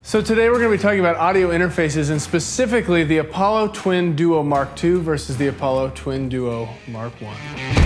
So today we're going to be talking about audio interfaces and specifically the Apollo Twin Duo Mark II versus the Apollo Twin Duo Mark I.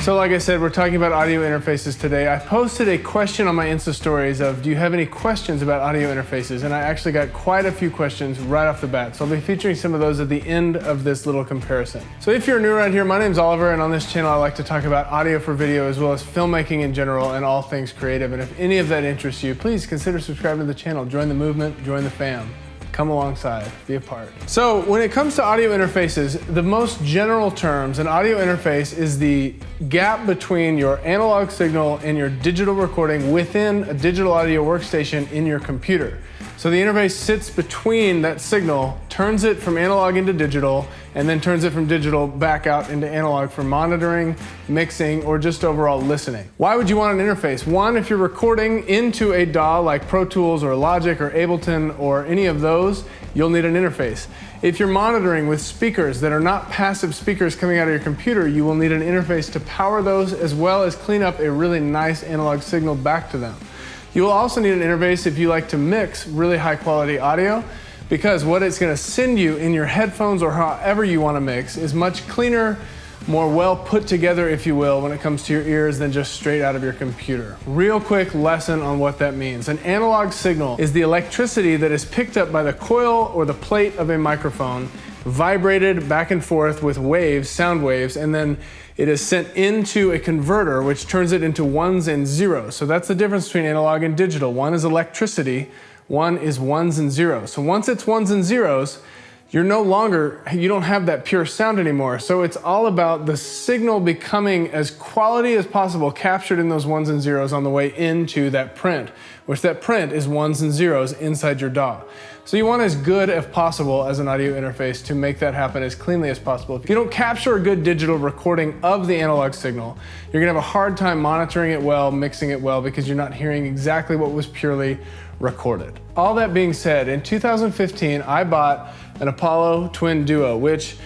So like I said, we're talking about audio interfaces today. I posted a question on my Insta stories of, do you have any questions about audio interfaces? And I actually got quite a few questions right off the bat. So I'll be featuring some of those at the end of this little comparison. So if you're new around here, my name's Oliver, and on this channel I like to talk about audio for video as well as filmmaking in general and all things creative. And if any of that interests you, please consider subscribing to the channel. Join the movement, join the fam. Come alongside, be a part. So when it comes to audio interfaces, the most general terms, an audio interface is the gap between your analog signal and your digital recording within a digital audio workstation in your computer. So the interface sits between that signal, turns it from analog into digital, and then turns it from digital back out into analog for monitoring, mixing, or just overall listening. Why would you want an interface? One, if you're recording into a DAW like Pro Tools or Logic or Ableton or any of those, you'll need an interface. If you're monitoring with speakers that are not passive speakers coming out of your computer, you will need an interface to power those as well as clean up a really nice analog signal back to them. You will also need an interface if you like to mix really high quality audio, because what it's going to send you in your headphones or however you want to mix is much cleaner, more well put together, if you will, when it comes to your ears than just straight out of your computer. Real quick lesson on what that means. An analog signal is the electricity that is picked up by the coil or the plate of a microphone, vibrated back and forth with waves, sound waves, and then it is sent into a converter which turns it into ones and zeros. So that's the difference between analog and digital. One is electricity, one is ones and zeros. So once it's ones and zeros, you don't have that pure sound anymore. So it's all about the signal becoming as quality as possible captured in those ones and zeros on the way into that print, which that print is ones and zeros inside your DAW. So you want as good as possible as an audio interface to make that happen as cleanly as possible. If you don't capture a good digital recording of the analog signal, you're gonna have a hard time monitoring it well, mixing it well, because you're not hearing exactly what was purely recorded. All that being said, in 2015, I bought an Apollo Twin Duo, which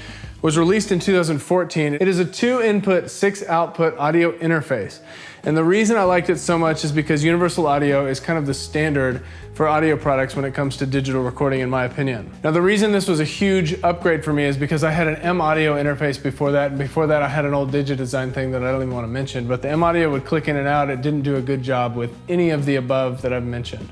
was released in 2014. It is a 2-input, 6-output audio interface. And the reason I liked it so much is because universal audio is kind of the standard for audio products when it comes to digital recording, in my opinion. Now, the reason this was a huge upgrade for me is because I had an M-Audio interface before that, and before that I had an old Digidesign thing that I don't even want to mention, but the M-Audio would click in and out. It didn't do a good job with any of the above that I've mentioned.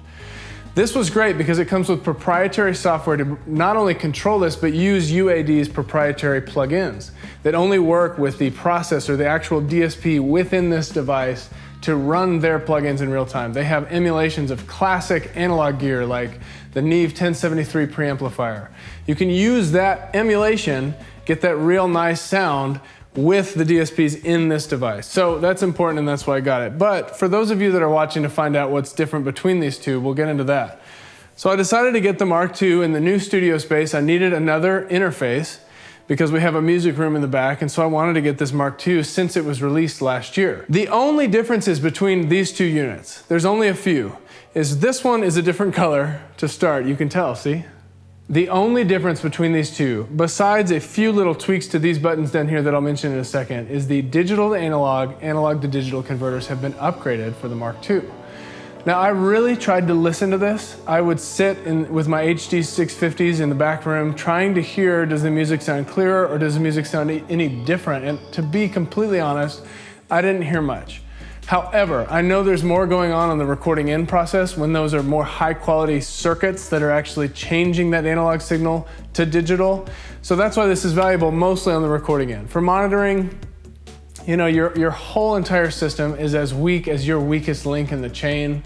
This was great because it comes with proprietary software to not only control this, but use UAD's proprietary plugins that only work with the processor, the actual DSP within this device to run their plugins in real time. They have emulations of classic analog gear like the Neve 1073 preamplifier. You can use that emulation, get that real nice sound with the DSPs in this device. So that's important, and that's why I got it. But for those of you that are watching to find out what's different between these two, we'll get into that. So I decided to get the Mark II in the new studio space. I needed another interface because we have a music room in the back, and so I wanted to get this Mark II since it was released last year. The only differences between these two units, there's only a few, is this one is a different color to start. You can tell, see? The only difference between these two, besides a few little tweaks to these buttons down here that I'll mention in a second, is the digital to analog, analog to digital converters have been upgraded for the Mark II. Now, I really tried to listen to this. I would sit with my HD 650s in the back room trying to hear, does the music sound clearer or does the music sound any different? And to be completely honest, I didn't hear much. However, I know there's more going on the recording in process when those are more high quality circuits that are actually changing that analog signal to digital. So that's why this is valuable mostly on the recording end. For monitoring, you know, your whole entire system is as weak as your weakest link in the chain.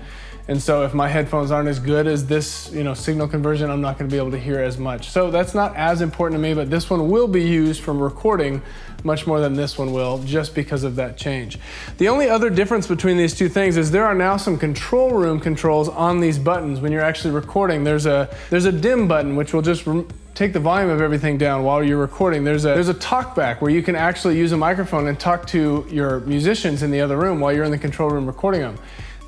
And so if my headphones aren't as good as this, you know, signal conversion, I'm not going to be able to hear as much. So that's not as important to me, but this one will be used from recording much more than this one will, just because of that change. The only other difference between these two things is there are now some control room controls on these buttons. When you're actually recording, there's a dim button, which will just take the volume of everything down while you're recording. There's a talkback where you can actually use a microphone and talk to your musicians in the other room while you're in the control room recording them.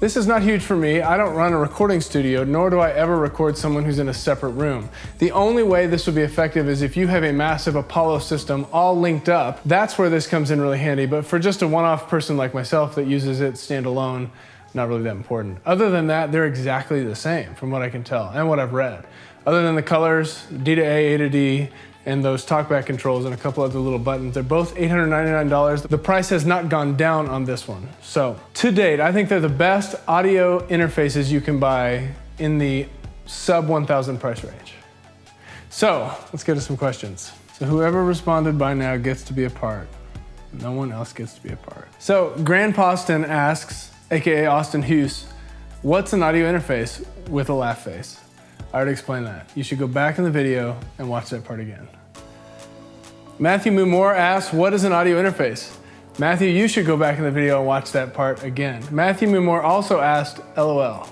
This is not huge for me. I don't run a recording studio, nor do I ever record someone who's in a separate room. The only way this would be effective is if you have a massive Apollo system all linked up. That's where this comes in really handy. But for just a one-off person like myself that uses it standalone, not really that important. Other than that, they're exactly the same from what I can tell and what I've read. Other than the colors, D to A, A to D, and those talkback controls and a couple other little buttons, they're both $899. The price has not gone down on this one. So to date, I think they're the best audio interfaces you can buy in the sub 1,000 price range. So let's get to some questions. So whoever responded by now gets to be a part. No one else gets to be a part. So Grand Poston asks, AKA Austin Hughes, what's an audio interface with a laugh face? I already explained that. You should go back in the video and watch that part again. Matthew Moore asks, what is an audio interface? Matthew, you should go back in the video and watch that part again. Matthew Moore also asked, LOL.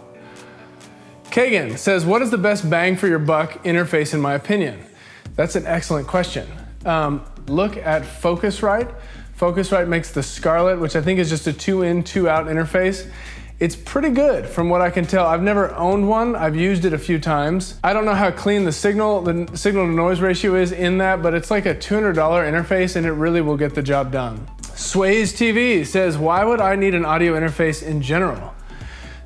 Kagan says, what is the best bang for your buck interface in my opinion? That's an excellent question. Look at Focusrite. Focusrite makes the Scarlett, which I think is just a 2-in, 2-out interface. It's pretty good from what I can tell. I've never owned one. I've used it a few times. I don't know how clean the signal to noise ratio is in that, but it's like a $200 interface and it really will get the job done. Sways TV says, why would I need an audio interface in general?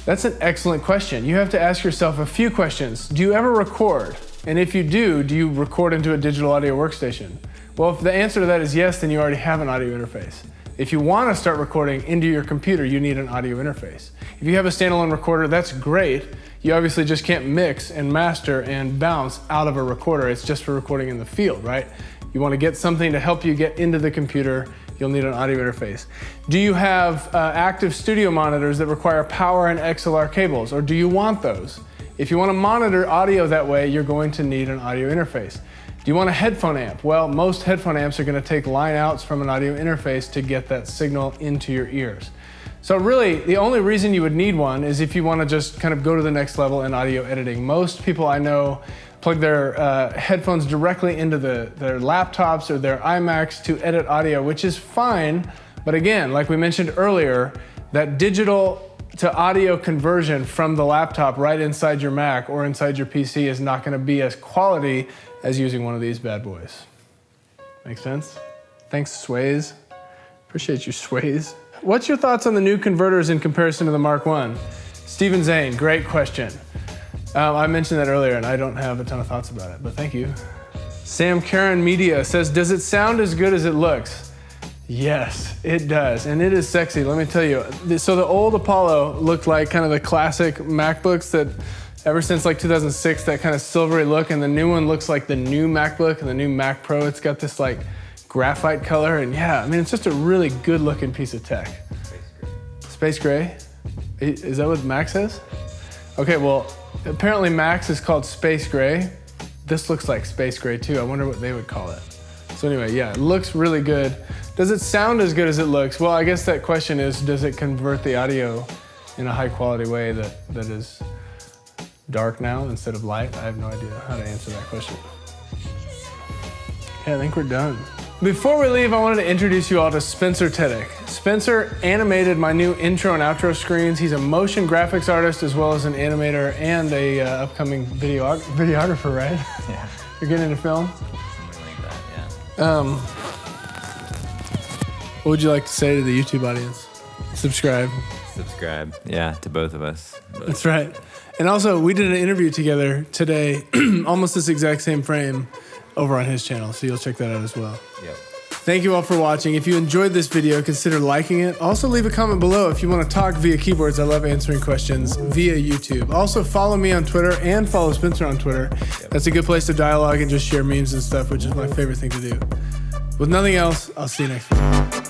That's an excellent question. You have to ask yourself a few questions. Do you ever record? And if you do you record into a digital audio workstation? Well, if the answer to that is yes, then you already have an audio interface. If you want to start recording into your computer, you need an audio interface. If you have a standalone recorder, that's great. You obviously just can't mix and master and bounce out of a recorder. It's just for recording in the field, right? You want to get something to help you get into the computer, you'll need an audio interface. Do you have active studio monitors that require power and XLR cables, or do you want those? If you want to monitor audio that way, you're going to need an audio interface. Do you want a headphone amp? Well, most headphone amps are going to take line outs from an audio interface to get that signal into your ears. So really, the only reason you would need one is if you want to just kind of go to the next level in audio editing. Most people I know plug their headphones directly into their laptops or their iMacs to edit audio, which is fine. But again, like we mentioned earlier, that digital to audio conversion from the laptop right inside your Mac or inside your PC is not going to be as quality as using one of these bad boys. Make sense? Thanks, Sways. Appreciate you, Sways. What's your thoughts on the new converters in comparison to the Mark I? Stephen Zane, great question. I mentioned that earlier and I don't have a ton of thoughts about it, but thank you. Sam Karen Media says, does it sound as good as it looks? Yes, it does, and it is sexy, let me tell you. So the old Apollo looked like kind of the classic MacBooks that ever since like 2006, that kind of silvery look, and the new one looks like the new MacBook and the new Mac Pro. It's got this like graphite color, and yeah, I mean, it's just a really good looking piece of tech. Space gray? Is that what Mac says? Okay, well, apparently Mac's is called Space Gray. This looks like Space Gray too. I wonder what they would call it. So anyway, yeah, it looks really good. Does it sound as good as it looks? Well, I guess that question is, does it convert the audio in a high quality way that is dark now instead of light? I have no idea how to answer that question. Okay, I think we're done. Before we leave, I wanted to introduce you all to Spencer Tedek. Spencer animated my new intro and outro screens. He's a motion graphics artist as well as an animator and a upcoming videographer, right? Yeah. You're getting into film? Something like that, yeah. What would you like to say to the YouTube audience? Subscribe. Subscribe, yeah, to both of us. That's right. And also, we did an interview together today, almost this exact same frame, over on his channel, so you'll check that out as well. Yep. Thank you all for watching. If you enjoyed this video, consider liking it. Also, leave a comment below if you want to talk via keyboards. I love answering questions via YouTube. Also, follow me on Twitter and follow Spencer on Twitter. Yep. That's a good place to dialogue and just share memes and stuff, which is my favorite thing to do. With nothing else, I'll see you next week.